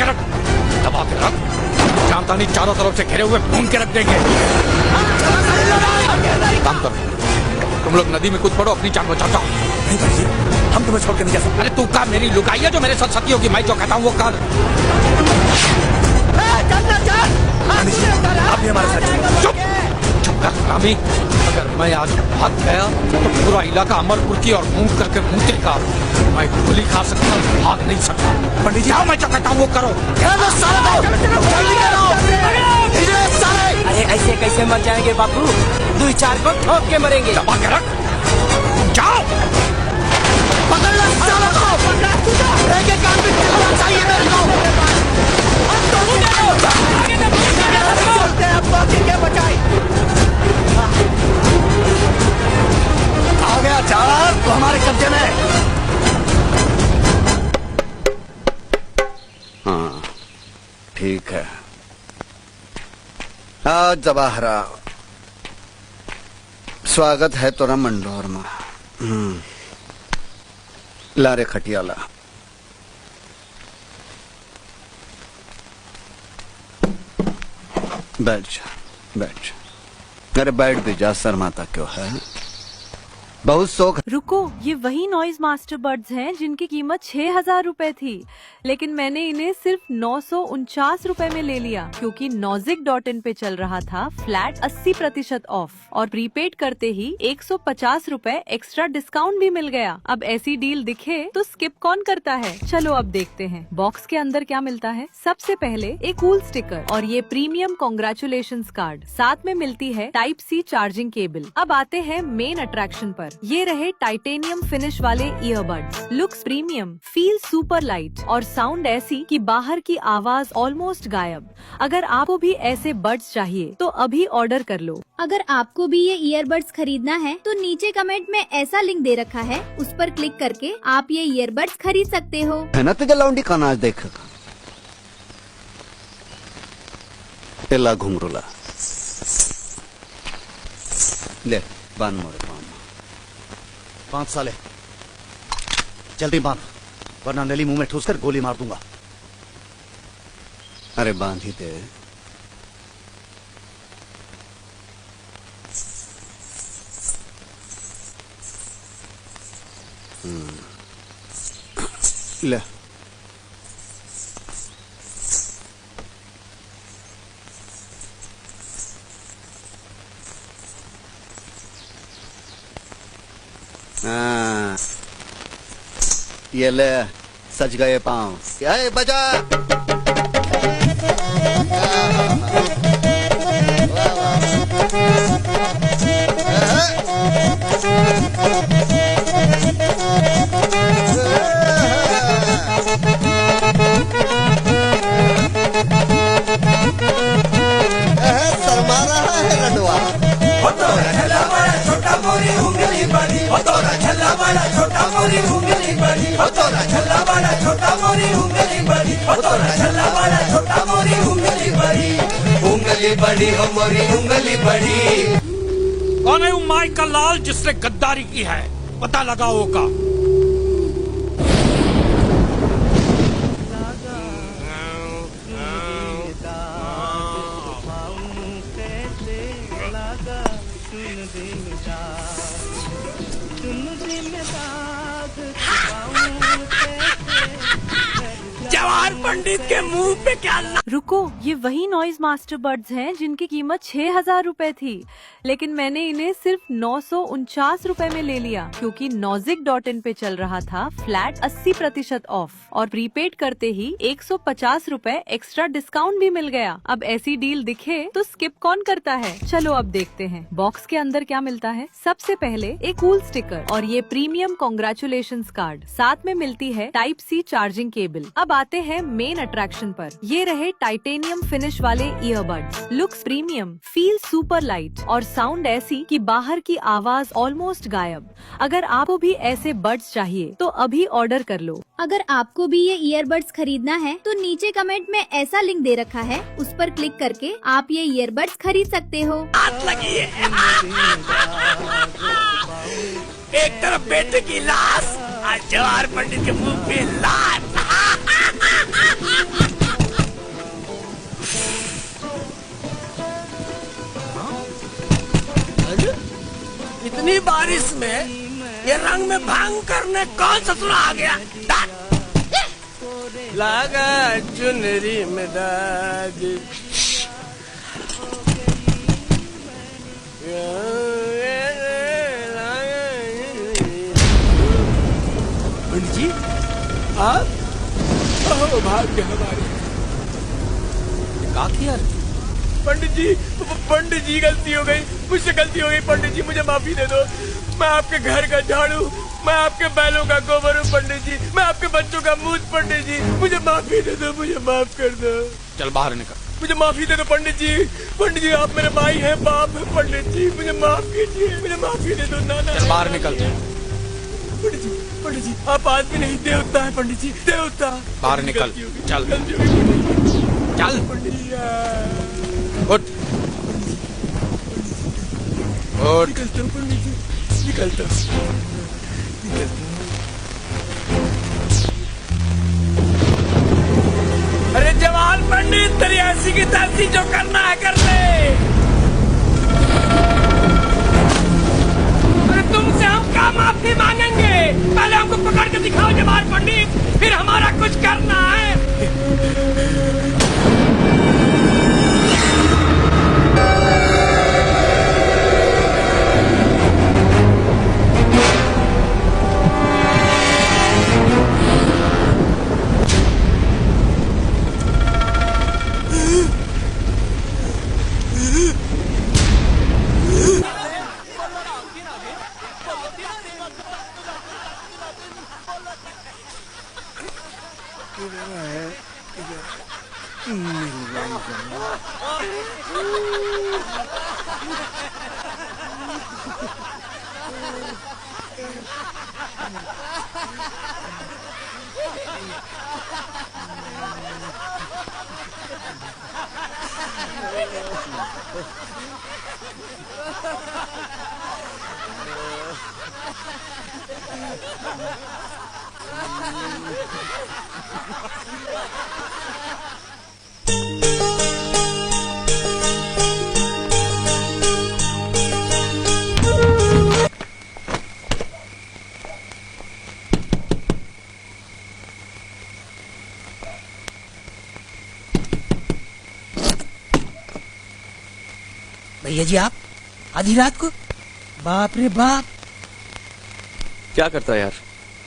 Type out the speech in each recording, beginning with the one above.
के रख, दबा के रख। जानता नहीं चारों तरफ से घिरे हुए भून के रख देंगे। काम करो, तुम लोग नदी में कूद पड़ो, अपनी जान बचाओ। नहीं भाई जी, हम तुम्हें छोड़ के नहीं जा सकते। अरे तू का मेरी लुगाई है जो मेरे साथ सती होगी, मैं जो कहता हूँ वो कर। पंडित जी, आप भी हमारे साथ चलिए। चुप चुप कर हरामी। अगर मैं आज भाग गया तो पूरा इलाका अमरपुर की और घूम करके घूमतेगा। मैं गोली खा सकता हूँ, भाग नहीं सकता। पंडित जी, क्या मैं जो कहता हूँ वो करो। अरे ऐसे कैसे मर जाएंगे बापू, 2-4 को ठोक के मरेंगे। दबा के रख, जाओ पकड़ लो सालों को। एक काम भी होना चाहिए मेरे को। आ गया चार तो हमारे कब्जे में। हाँ ठीक है। आज जवाहरा स्वागत है तोरा मंडोर में। लारे खटियाला बैठ जा, बैठ जा। अरे बैठ भी जा, शर्माता क्यों है? बहुत शौक। रुको, ये वही नॉइज मास्टर बर्ड्स हैं जिनकी कीमत 6,000 रूपए थी, लेकिन मैंने इन्हें सिर्फ 949 रूपए में ले लिया क्योंकि Nozick.in पे चल रहा था फ्लैट 80% ऑफ और प्रीपेड करते ही 150 रूपए एक्स्ट्रा डिस्काउंट भी मिल गया। अब ऐसी डील दिखे तो स्किप कौन करता है? चलो अब देखते हैं बॉक्स के अंदर क्या मिलता है। सबसे पहले एक कूल स्टिकर और ये प्रीमियम कांग्रेचुलेशंस कार्ड, साथ में मिलती है टाइप सी चार्जिंग केबल। अब आते हैं मेन अट्रैक्शन पर। ये रहे टाइटेनियम फिनिश वाले earbuds, looks premium, feel super light और साउंड ऐसी कि बाहर की आवाज ऑलमोस्ट गायब। अगर आपको भी ऐसे बड्स चाहिए तो अभी ऑर्डर कर लो। अगर आपको भी ये ईयरबड्स खरीदना है तो नीचे कमेंट में ऐसा लिंक दे रखा है, उस पर क्लिक करके आप ये ईयरबड्स खरीद सकते हो। है ना तुझे लौंडी का नाच देखेगा। तेला घुंघरूला ले बांध मोरे बांध। 5 साले जल्दी बांध, वरना नली मुंह में ठूस कर गोली मार दूंगा। अरे बांध ही दे। ले हाँ, ये ले सज गए पाँव। क्या है बजा? शर्मा रहा है रडवा। छोटा मोरी उंगली बड़ी, तोरा झल्ला बड़ा छोटा मोरी उंगली बड़ी, तोरा झल्ला बड़ा छोटा मोरी उंगली बड़ी, तोरा झल्ला बड़ा छोटा मोरी उंगली बड़ी, उंगली बड़ी हो मोरी उंगली बड़ी। कौन है वो माई का लाल जिसने गद्दारी की है? पता लगाओ का। जवाहर पंडित के मुंह पे क्या? रुको, ये वही नॉइज मास्टर बर्ड्स हैं जिनकी कीमत 6,000 रूपए थी, लेकिन मैंने इन्हें सिर्फ 949 रूपए में ले लिया क्योंकि Nozick.in पे चल रहा था फ्लैट 80% ऑफ और प्रीपेड करते ही 150 रूपए एक्स्ट्रा डिस्काउंट भी मिल गया। अब ऐसी डील दिखे तो स्किप कौन करता है? चलो अब देखते हैं बॉक्स के अंदर क्या मिलता है। सबसे पहले एक कूल स्टिकर और ये प्रीमियम कांग्रेचुलेशंस कार्ड, साथ में मिलती है टाइप सी चार्जिंग केबल। अब आते हैं मेन अट्रैक्शन पर। ये रहे टाइटेनियम फिनिश वाले earbuds, looks premium, feel super light और साउंड ऐसी कि बाहर की आवाज ऑलमोस्ट गायब। अगर आपको भी ऐसे बड्स चाहिए तो अभी ऑर्डर कर लो। अगर आपको भी ये ईयरबड्स खरीदना है तो नीचे कमेंट में ऐसा लिंक दे रखा है, उस पर क्लिक करके आप ये ईयरबड्स खरीद सकते हो। हाथ लगी है। एक तरफ बेटे की लाश और जवाहर पंडित के मुंह पे लाश। इतनी बारिश में ये रंग में भांग करने कौन ससुरा आ गया? लगा चुनरी में दाग। पंडित जी आप भाग्य हमारे। क्या किया? पंडित जी गलती हो गई, मुझसे गलती हो गई। पंडित जी मुझे माफी दे दो। मैं आपके घर का झाड़ू, मैं आपके बैलों का गोबर हूँ पंडित जी, मैं आपके बच्चों का मूत। पंडित जी मुझे माफी दे दो, मुझे माफ कर दो। चल बाहर निकल। मुझे माफी दे दो पंडित जी। पंडित जी आप मेरे भाई हैं, बाप है। पंडित जी मुझे माफ कीजिए, मुझे माफी दे दो। नाना चल बाहर निकल। पंडित जी आप आदमी नहीं देवता है। पंडित जी देवता। बाहर निकल। चल चल पंडित जी उठ उठ। निकलता हूँ पंडित जी, निकलता हूँ। अरे जवान पंडित, तेरी ऐसी की तैसी जो करना है कर ले। अरे तुमसे हम क्या माफी मांगेंगे? पहले हमको पकड़ के दिखाओ जवान पंडित, फिर हमारा कुछ करना है। भैया जी आप आधी रात को? बाप रे बाप। क्या करता है यार,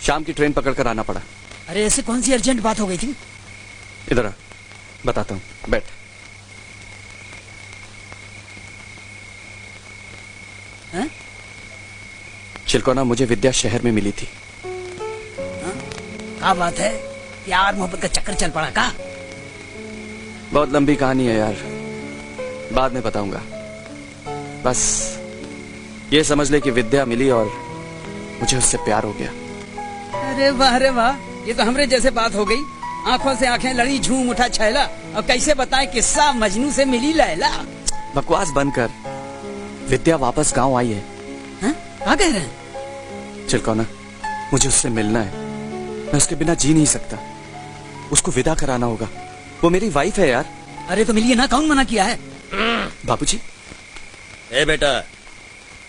शाम की ट्रेन पकड़ कर आना पड़ा। अरे ऐसे कौन सी अर्जेंट बात हो गई थी? इधर आ, बताता हूँ, बैठ। हैं? चिलकोना मुझे विद्या शहर में मिली थी। क्या बात है? प्यार मोहब्बत का चक्कर चल पड़ा का? बहुत लंबी कहानी है यार, बाद में बताऊंगा। बस ये समझ ले कि विद्या मिली और मुझे उससे प्यार हो गया। अरे वाह, ये तो हमरे जैसे बात हो गई। आंखों से आंखें लड़ी, झूम उठा छैला। और कैसे बताएं किस्सा मजनू से मिली लैला। बकवास बंद कर। विद्या वापस गांव आई है। क्या कह रहे हैं? चिलकोना मुझे उससे मिलना है, मैं उसके बिना जी नहीं सकता। उसको विदा कराना होगा, वो मेरी वाइफ है यार। अरे तो मिलिए ना, कौन मना किया है? बाबूजी। ए बेटा,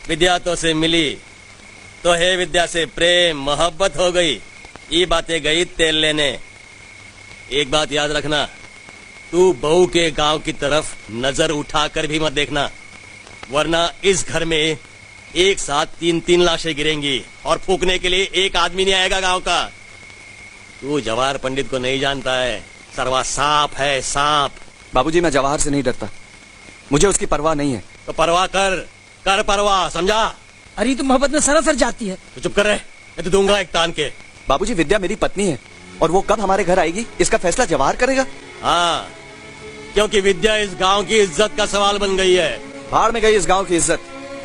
विद्या तो से मिली तो है विद्या से प्रेम मोहब्बत हो गई। ये बातें गई तेल लेने। एक बात याद रखना, तू बहू के गांव की तरफ नजर उठाकर भी मत देखना, वरना इस घर में एक साथ 3-3 लाशें गिरेंगी और फूकने के लिए एक आदमी नहीं आएगा गांव का। तू जवाहर पंडित को नहीं जानता है, सरवा सांप है, सांप। बाबूजी मैं जवाहर से नहीं डरता, मुझे उसकी परवाह नहीं है। तो परवाह कर परवाह, समझा? अरे तो मोहब्बत में सरासर जाती है। तो चुप कर रहे, मैं तो दूंगा एक तान के। बाबूजी विद्या मेरी पत्नी है और वो कब हमारे घर आएगी इसका फैसला जवाहर करेगा। हाँ, क्योंकि विद्या इस गांव की इज्जत का सवाल बन गई है। भाड़ में गई इस गांव की इज्जत।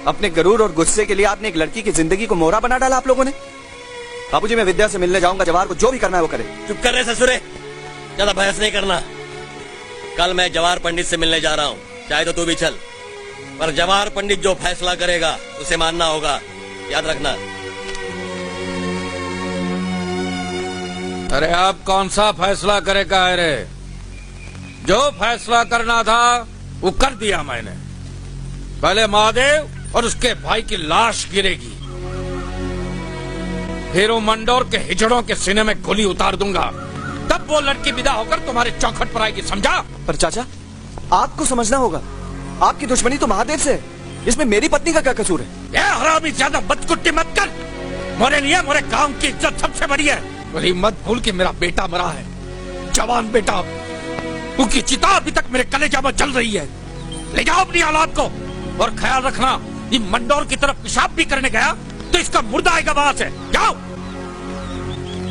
अपने गरूर और गुस्से के लिए आपने एक लड़की की जिंदगी को मोहरा बना डाला आप लोगों ने। बाबूजी मैं विद्या से मिलने जाऊंगा, जवाहर को जो भी करना है वो करे। चुप कर रहे ससुरे, ज्यादा बहस नहीं करना। कल मैं जवाहर पंडित से मिलने जा रहा हूँ, चाहे तो तू भी चल, पर जवाहर पंडित जो फैसला करेगा उसे मानना होगा, याद रखना। अरे अब कौन सा फैसला करेगा? अरे जो फैसला करना था वो कर दिया मैंने। पहले महादेव और उसके भाई की लाश गिरेगी। फिर वो मंडोर के हिजड़ों के सीने में गोली उतार दूंगा, तब वो लड़की विदा होकर तुम्हारे चौखट पर आएगी, समझा? पर चाचा, आपको समझना होगा, आपकी दुश्मनी तो महादेव से है, इसमें मेरी पत्नी का क्या कसूर है? ये हरामी ज्यादा बदकुट्टी मत कर। मोरे लिए मोरे गांव की इज्जत सबसे बड़ी है। वही मत भूल कि मेरा बेटा मरा है, जवान बेटा। उसकी चिता अभी तक मेरे कलेजा में जल रही है। ले जाओ अपनी औलाद को, और ख्याल रखना, ये मंडोर की तरफ पेशाब भी करने गया तो इसका मुर्दा आएगा वहां से। जाओ।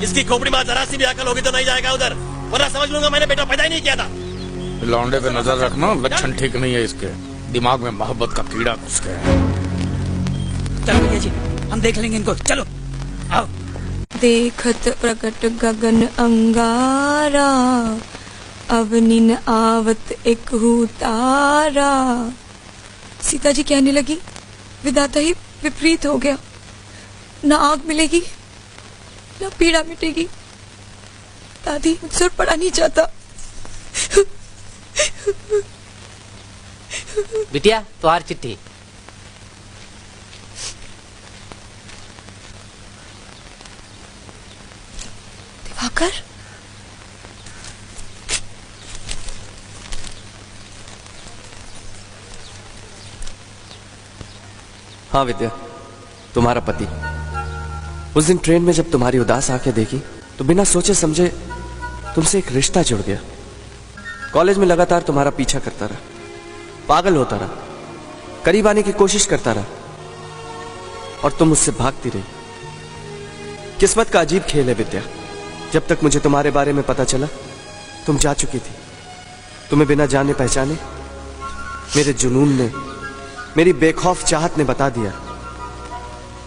इसकी खोपड़ी में जरा सी भी अकल होगी तो नहीं जाएगा उधर, वरना समझ लूंगा मैंने बेटा पैदा ही नहीं किया था। लौंडे पे नजर रखना, लक्षण ठीक नहीं है इसके। दिमाग में मोहब्बत का कीड़ा घुस गया है। चलो भैया जी, हम देख लेंगे इनको, चलो आओ। देखत प्रकट गगन अंगारा, अब निन आवत एक तारा। सीता जी कहने लगी, विधाता ही विपरीत हो गया, ना आग मिलेगी ना पीड़ा मिटेगी। दादी मुझसे पढ़ा नहीं चाहता। बिटिया तुम्हारी चिट्ठी। दिवाकर, हाँ विद्या, तुम्हारा पति। उस दिन ट्रेन में जब तुम्हारी उदास आंखें देखी तो बिना सोचे समझे तुमसे एक रिश्ता जुड़ गया। कॉलेज में लगातार तुम्हारा पीछा करता रहा, पागल होता रहा, करीब आने की कोशिश करता रहा, और तुम मुझसे भागती रही। किस्मत का अजीब खेल है विद्या। जब तक मुझे तुम्हारे बारे में पता चला तुम जा चुकी थी। तुम्हें बिना जाने पहचाने मेरे जुनून ने, मेरी बेखौफ चाहत ने बता दिया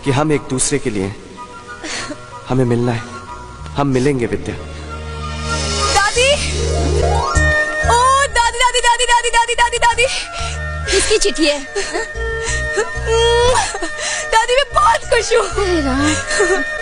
कि हम एक दूसरे के लिए हैं। हमें मिलना है, हम मिलेंगे विद्या। दादी, ओ दादी दादी दादी दादी दादी दादी दादी। किसकी चिट्ठी है? दादी मैं बहुत खुश हूँ।